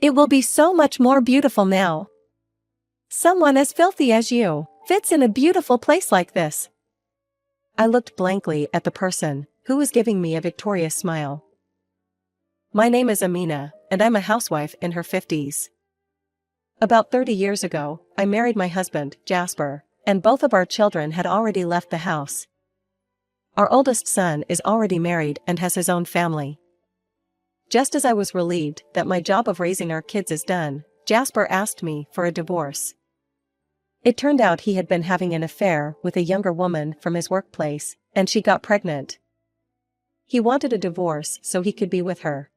It will be so much more beautiful now. Someone as filthy as you fits in a beautiful place like this. I looked blankly at the person who was giving me a victorious smile. My name is Amina, and I'm a housewife in her 50s. About 30 years ago, I married my husband, Jasper, and both of our children had already left the house. Our oldest son is already married and has his own family. Just as I was relieved that my job of raising our kids is done, Jasper asked me for a divorce. It turned out he had been having an affair with a younger woman from his workplace, and she got pregnant. He wanted a divorce so he could be with her.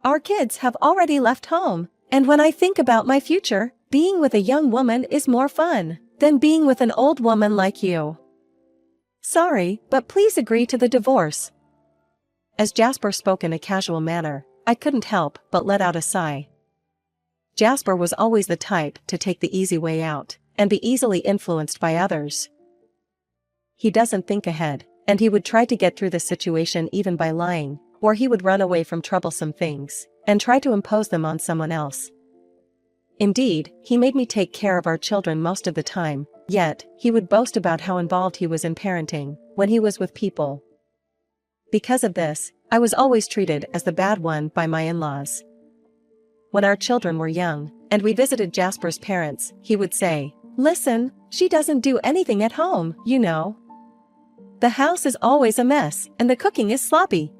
Our kids have already left home, and when I think about my future, being with a young woman is more fun than being with an old woman like you. Sorry, but please agree to the divorce. As Jasper spoke in a casual manner, I couldn't help but let out a sigh. Jasper was always the type to take the easy way out and be easily influenced by others. He doesn't think ahead, and he would try to get through the situation even by lying, or he would run away from troublesome things and try to impose them on someone else. Indeed, he made me take care of our children most of the time, yet he would boast about how involved he was in parenting when he was with people. Because of this, I was always treated as the bad one by my in-laws. When our children were young, and we visited Jasper's parents, he would say, "Listen, she doesn't do anything at home, you know. The house is always a mess, and the cooking is sloppy.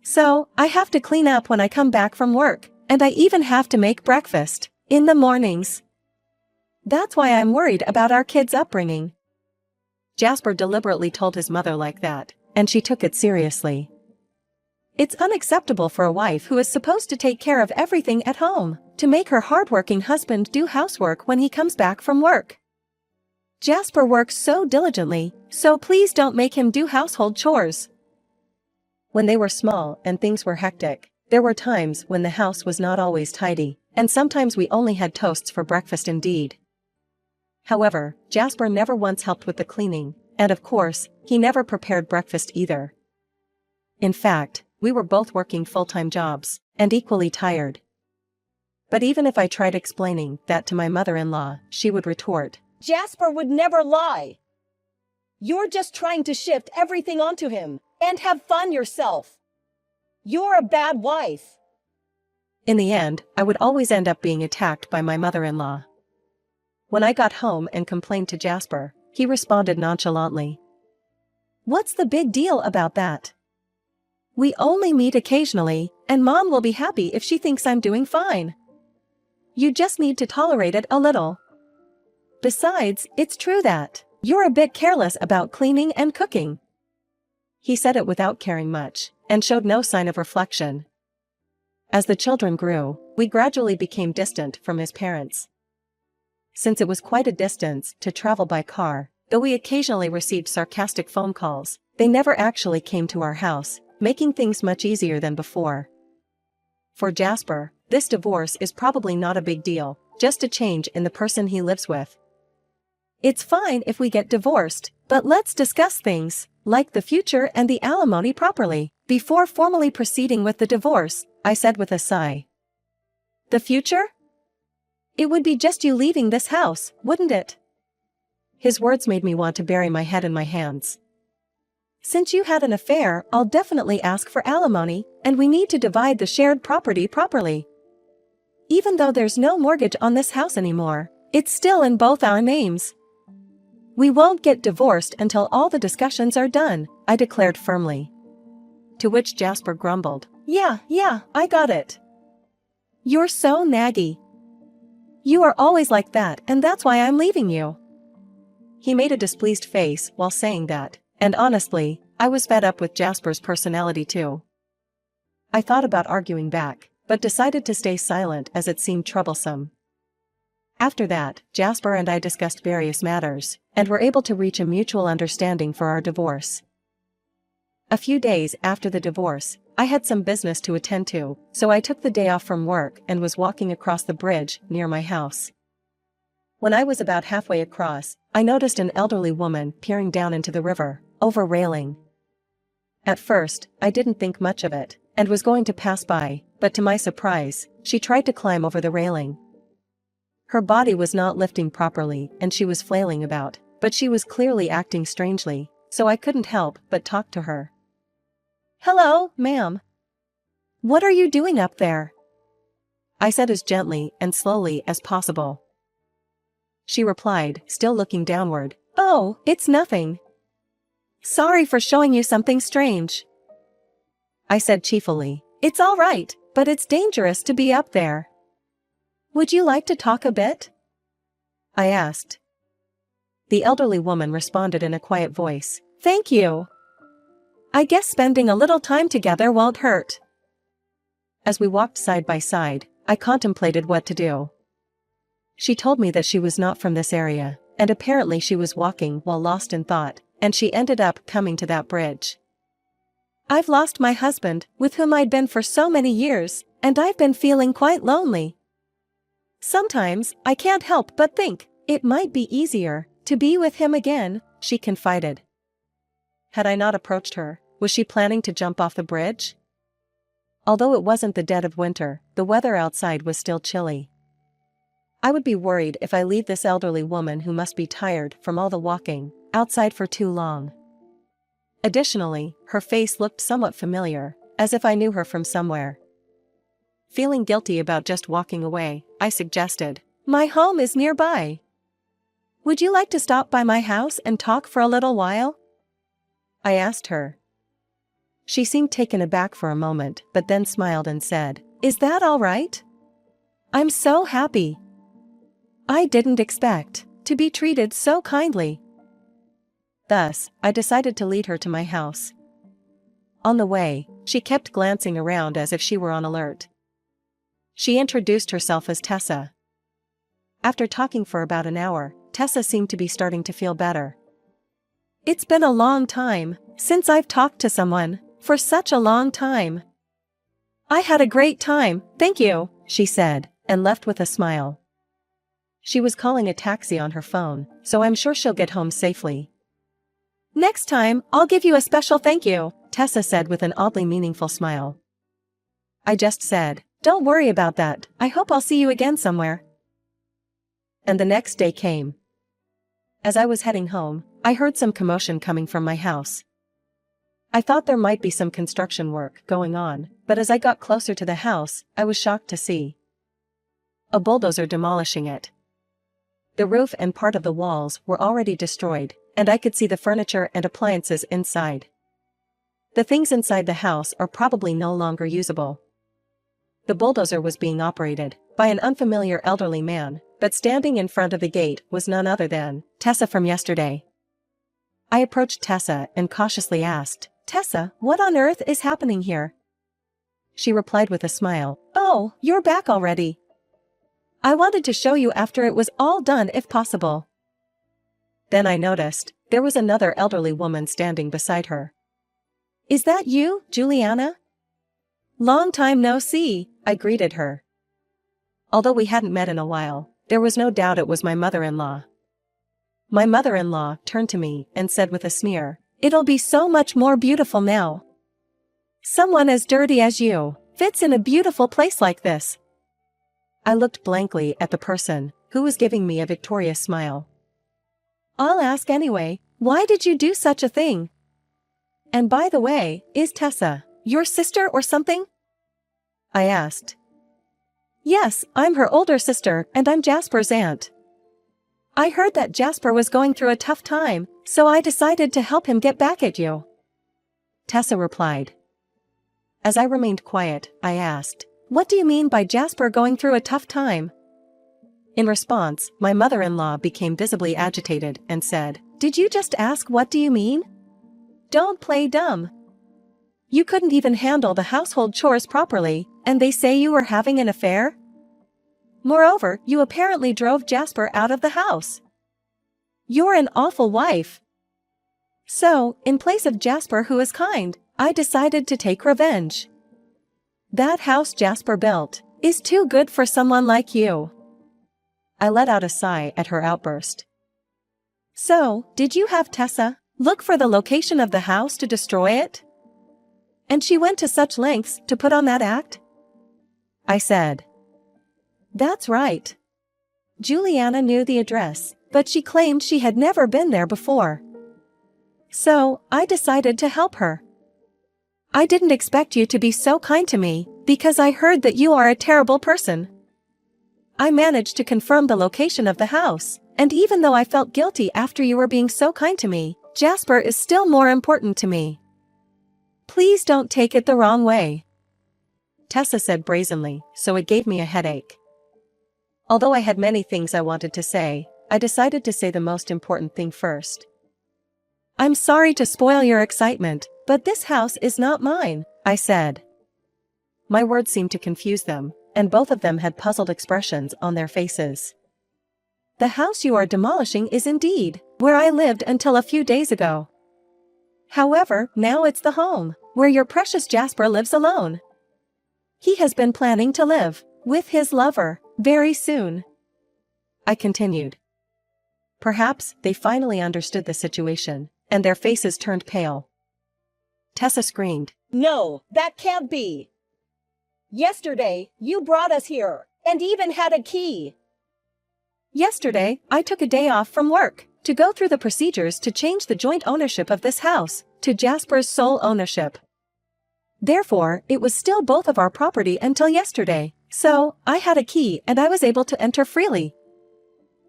So, I have to clean up when I come back from work, and I even have to make breakfast in the mornings. That's why I'm worried about our kids' upbringing." Jasper deliberately told his mother like that, and she took it seriously. It's unacceptable for a wife who is supposed to take care of everything at home to make her hardworking husband do housework when he comes back from work. Jasper works so diligently, so please don't make him do household chores. When they were small and things were hectic, there were times when the house was not always tidy, and sometimes we only had toasts for breakfast indeed. However, Jasper never once helped with the cleaning, and of course, he never prepared breakfast either. In fact, we were both working full-time jobs, and equally tired. But even if I tried explaining that to my mother-in-law, she would retort, "Jasper would never lie. You're just trying to shift everything onto him and have fun yourself. You're a bad wife." In the end, I would always end up being attacked by my mother-in-law. When I got home and complained to Jasper, he responded nonchalantly, "What's the big deal about that? We only meet occasionally, and Mom will be happy if she thinks I'm doing fine. You just need to tolerate it a little. Besides, it's true that you're a bit careless about cleaning and cooking." He said it without caring much, and showed no sign of reflection. As the children grew, we gradually became distant from his parents. Since it was quite a distance to travel by car, though we occasionally received sarcastic phone calls, they never actually came to our house, making things much easier than before. For Jasper, this divorce is probably not a big deal, just a change in the person he lives with. "It's fine if we get divorced, but let's discuss things, like the future and the alimony properly, before formally proceeding with the divorce," I said with a sigh. "The future? It would be just you leaving this house, wouldn't it?" His words made me want to bury my head in my hands. "Since you had an affair, I'll definitely ask for alimony, and we need to divide the shared property properly. Even though there's no mortgage on this house anymore, it's still in both our names. We won't get divorced until all the discussions are done," I declared firmly. To which Jasper grumbled, Yeah, I got it. You're so naggy. You are always like that, and that's why I'm leaving you." He made a displeased face while saying that, and honestly, I was fed up with Jasper's personality too. I thought about arguing back, but decided to stay silent as it seemed troublesome. After that, Jasper and I discussed various matters, and were able to reach a mutual understanding for our divorce. A few days after the divorce, I had some business to attend to, so I took the day off from work and was walking across the bridge near my house. When I was about halfway across, I noticed an elderly woman peering down into the river, over railing. At first, I didn't think much of it, and was going to pass by, but to my surprise, She tried to climb over the railing. Her body was not lifting properly and she was flailing about, but she was clearly acting strangely, so I couldn't help but talk to her. "Hello, ma'am. What are you doing up there?" I said as gently and slowly as possible. She replied, still looking downward, "Oh, it's nothing. Sorry for showing you something strange." I said cheerfully, "It's all right, but it's dangerous to be up there. Would you like to talk a bit?" I asked. The elderly woman responded in a quiet voice, "Thank you. I guess spending a little time together won't hurt." As we walked side by side, I contemplated what to do. She told me that she was not from this area, and apparently she was walking while lost in thought, and she ended up coming to that bridge. "I've lost my husband, with whom I'd been for so many years, and I've been feeling quite lonely. Sometimes, I can't help but think, it might be easier to be with him again," she confided. Had I not approached her, was she planning to jump off the bridge? Although it wasn't the dead of winter, the weather outside was still chilly. I would be worried if I leave this elderly woman who must be tired from all the walking outside for too long. Additionally, her face looked somewhat familiar, as if I knew her from somewhere. Feeling guilty about just walking away, I suggested, "My home is nearby. Would you like to stop by my house and talk for a little while?" I asked her. She seemed taken aback for a moment, but then smiled and said, "Is that all right? I'm so happy. I didn't expect to be treated so kindly." Thus, I decided to lead her to my house. On the way, she kept glancing around as if she were on alert. She introduced herself as Tessa. After talking for about an hour, Tessa seemed to be starting to feel better. "It's been a long time since I've talked to someone, for such a long time. I had a great time, thank you," she said, and left with a smile. She was calling a taxi on her phone, so I'm sure she'll get home safely. "Next time, I'll give you a special thank you," Tessa said with an oddly meaningful smile. I just said, "Don't worry about that, I hope I'll see you again somewhere." And the next day came. As I was heading home, I heard some commotion coming from my house. I thought there might be some construction work going on, but as I got closer to the house, I was shocked to see a bulldozer demolishing it. The roof and part of the walls were already destroyed, and I could see the furniture and appliances inside. The things inside the house are probably no longer usable. The bulldozer was being operated by an unfamiliar elderly man, but standing in front of the gate was none other than Tessa from yesterday. I approached Tessa and cautiously asked, "Tessa, what on earth is happening here?" She replied with a smile, "Oh, you're back already. I wanted to show you after it was all done if possible." Then I noticed there was another elderly woman standing beside her. "Is that you, Juliana? Long time no see," I greeted her. Although we hadn't met in a while, there was no doubt it was my mother-in-law. My mother-in-law turned to me and said with a sneer, "It'll be so much more beautiful now. Someone as dirty as you fits in a beautiful place like this." I looked blankly at the person who was giving me a victorious smile. "I'll ask anyway, why did you do such a thing? And by the way, is Tessa your sister or something?" I asked. "Yes, I'm her older sister and I'm Jasper's aunt. I heard that Jasper was going through a tough time, so I decided to help him get back at you," Tessa replied. As I remained quiet, I asked, "What do you mean by Jasper going through a tough time?" In response, my mother-in-law became visibly agitated and said, "Did you just ask what do you mean? Don't play dumb. You couldn't even handle the household chores properly, and they say you were having an affair? Moreover, you apparently drove Jasper out of the house. You're an awful wife. So, in place of Jasper who is kind, I decided to take revenge. That house Jasper built is too good for someone like you." I let out a sigh at her outburst. "So, did you have Tessa look for the location of the house to destroy it? And she went to such lengths to put on that act?" I said. That's right. Juliana knew the address, but she claimed she had never been there before. So, I decided to help her. I didn't expect you to be so kind to me, because I heard that you are a terrible person. I managed to confirm the location of the house, and even though I felt guilty after you were being so kind to me, Jasper is still more important to me. Please don't take it the wrong way. Tessa said brazenly, so it gave me a headache. Although I had many things I wanted to say, I decided to say the most important thing first. I'm sorry to spoil your excitement, but this house is not mine, I said. My words seemed to confuse them, and both of them had puzzled expressions on their faces. The house you are demolishing is indeed where I lived until a few days ago. However, now it's the home where your precious Jasper lives alone. He has been planning to live with his lover very soon. I continued. Perhaps they finally understood the situation, and their faces turned pale. Tessa screamed. No, that can't be. Yesterday, you brought us here, and even had a key. Yesterday, I took a day off from work to go through the procedures to change the joint ownership of this house to Jasper's sole ownership. Therefore, it was still both of our property until yesterday, so I had a key and I was able to enter freely.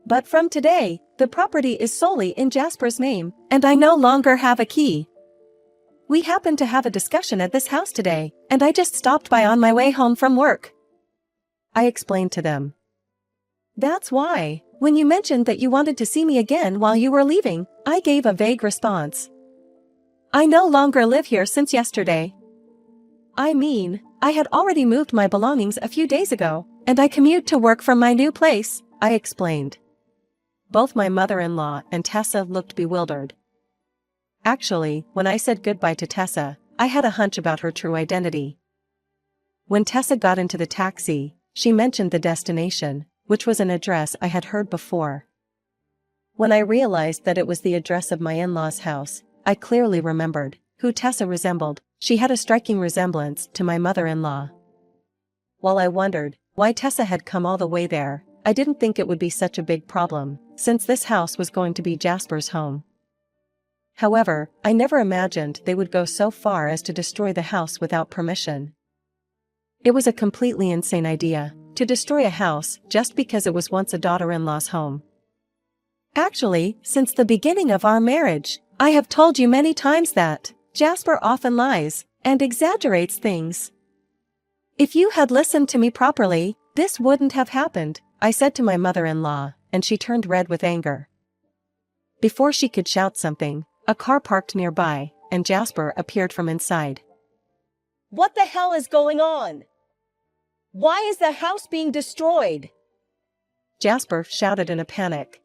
But from today, the property is solely in Jasper's name, and I no longer have a key. We happened to have a discussion at this house today, and I just stopped by on my way home from work. I explained to them. That's why, when you mentioned that you wanted to see me again while you were leaving, I gave a vague response. I no longer live here since yesterday. I mean, I had already moved my belongings a few days ago, and I commute to work from my new place, I explained. Both my mother-in-law and Tessa looked bewildered. Actually, when I said goodbye to Tessa, I had a hunch about her true identity. When Tessa got into the taxi, she mentioned the destination, which was an address I had heard before. When I realized that it was the address of my in-laws' house, I clearly remembered who Tessa resembled. She had a striking resemblance to my mother-in-law. While I wondered why Tessa had come all the way there, I didn't think it would be such a big problem, since this house was going to be Jasper's home. However, I never imagined they would go so far as to destroy the house without permission. It was a completely insane idea, to destroy a house just because it was once a daughter-in-law's home. Actually, since the beginning of our marriage, I have told you many times that Jasper often lies and exaggerates things. If you had listened to me properly, this wouldn't have happened, I said to my mother-in-law, and she turned red with anger. Before she could shout something, a car parked nearby, and Jasper appeared from inside. What the hell is going on? Why is the house being destroyed? Jasper shouted in a panic.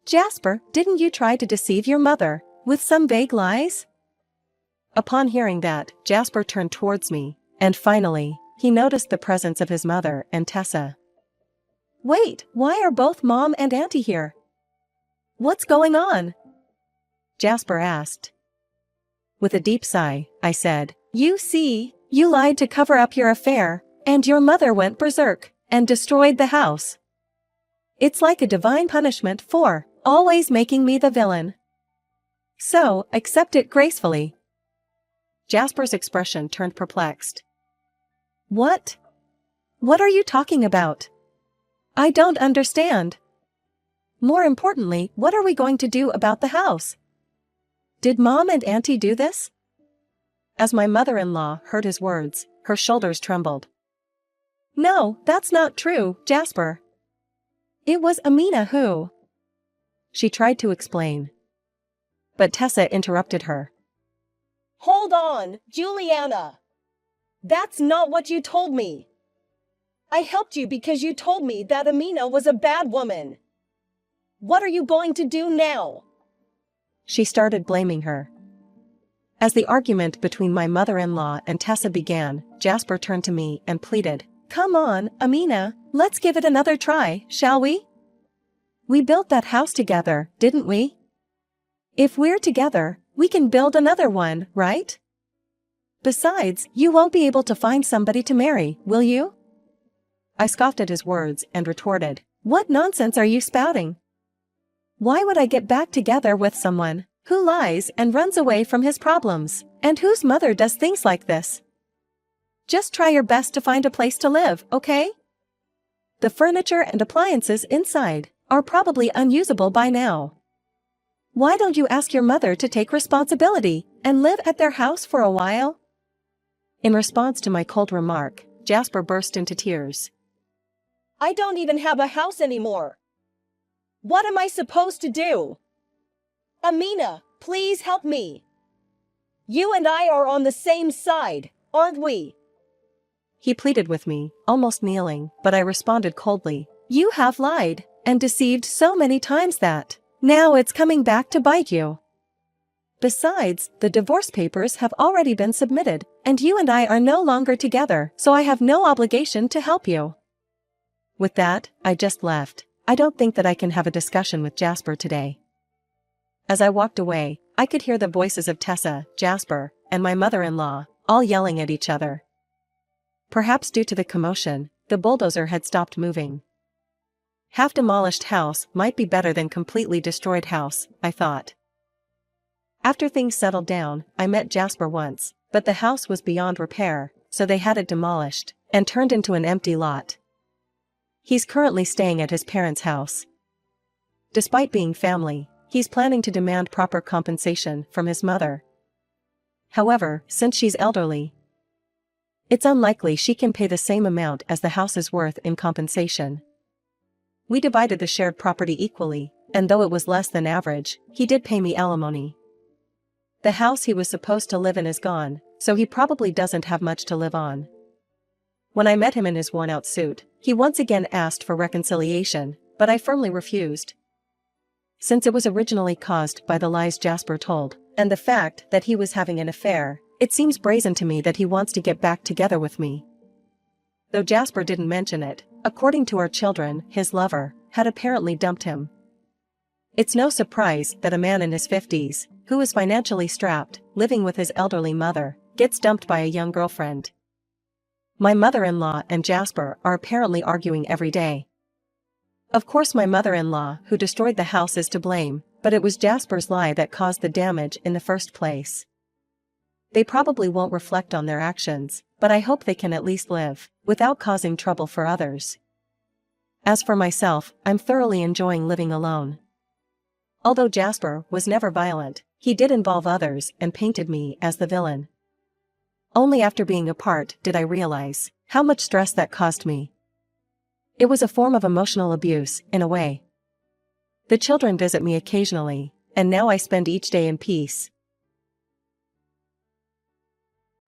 Jasper, didn't you try to deceive your mother with some vague lies? Upon hearing that, Jasper turned towards me, and finally, he noticed the presence of his mother and Tessa. Wait, why are both Mom and Auntie here? What's going on? Jasper asked. With a deep sigh, I said, You see, you lied to cover up your affair, and your mother went berserk and destroyed the house. It's like a divine punishment for always making me the villain. So, accept it gracefully. Jasper's expression turned perplexed. What? What are you talking about? I don't understand. More importantly, what are we going to do about the house? Did Mom and Auntie do this? As my mother-in-law heard his words, her shoulders trembled. No, that's not true, Jasper. It was Amina who... She tried to explain. But Tessa interrupted her. Hold on, Juliana. That's not what you told me. I helped you because you told me that Amina was a bad woman. What are you going to do now? She started blaming her. As the argument between my mother-in-law and Tessa began, Jasper turned to me and pleaded, Come on, Amina, let's give it another try, shall we? We built that house together, didn't we? If we're together, we can build another one, right? Besides, you won't be able to find somebody to marry, will you? I scoffed at his words and retorted, "What nonsense are you spouting? Why would I get back together with someone who lies and runs away from his problems, and whose mother does things like this? Just try your best to find a place to live, okay? The furniture and appliances inside are probably unusable by now. Why don't you ask your mother to take responsibility and live at their house for a while?" In response to my cold remark, Jasper burst into tears. I don't even have a house anymore. What am I supposed to do? Amina, please help me. You and I are on the same side, aren't we? He pleaded with me, almost kneeling, but I responded coldly, "You have lied and deceived so many times that now it's coming back to bite you. Besides, the divorce papers have already been submitted, and you and I are no longer together, so I have no obligation to help you." With that, I just left. I don't think that I can have a discussion with Jasper today. As I walked away, I could hear the voices of Tessa, Jasper, and my mother-in-law, all yelling at each other. Perhaps due to the commotion, the bulldozer had stopped moving. Half-demolished house might be better than completely destroyed house, I thought. After things settled down, I met Jasper once, but the house was beyond repair, so they had it demolished and turned into an empty lot. He's currently staying at his parents' house. Despite being family, he's planning to demand proper compensation from his mother. However, since she's elderly, it's unlikely she can pay the same amount as the house is worth in compensation. We divided the shared property equally, and though it was less than average, he did pay me alimony. The house he was supposed to live in is gone, so he probably doesn't have much to live on. When I met him in his worn-out suit, he once again asked for reconciliation, but I firmly refused. Since it was originally caused by the lies Jasper told, and the fact that he was having an affair, it seems brazen to me that he wants to get back together with me. Though Jasper didn't mention it, according to our children, his lover had apparently dumped him. It's no surprise that a man in his 50s, who is financially strapped, living with his elderly mother, gets dumped by a young girlfriend. My mother-in-law and Jasper are apparently arguing every day. Of course my mother-in-law who destroyed the house is to blame, but it was Jasper's lie that caused the damage in the first place. They probably won't reflect on their actions, but I hope they can at least live without causing trouble for others. As for myself, I'm thoroughly enjoying living alone. Although Jasper was never violent, he did involve others and painted me as the villain. Only after being apart did I realize how much stress that caused me. It was a form of emotional abuse, in a way. The children visit me occasionally, and now I spend each day in peace,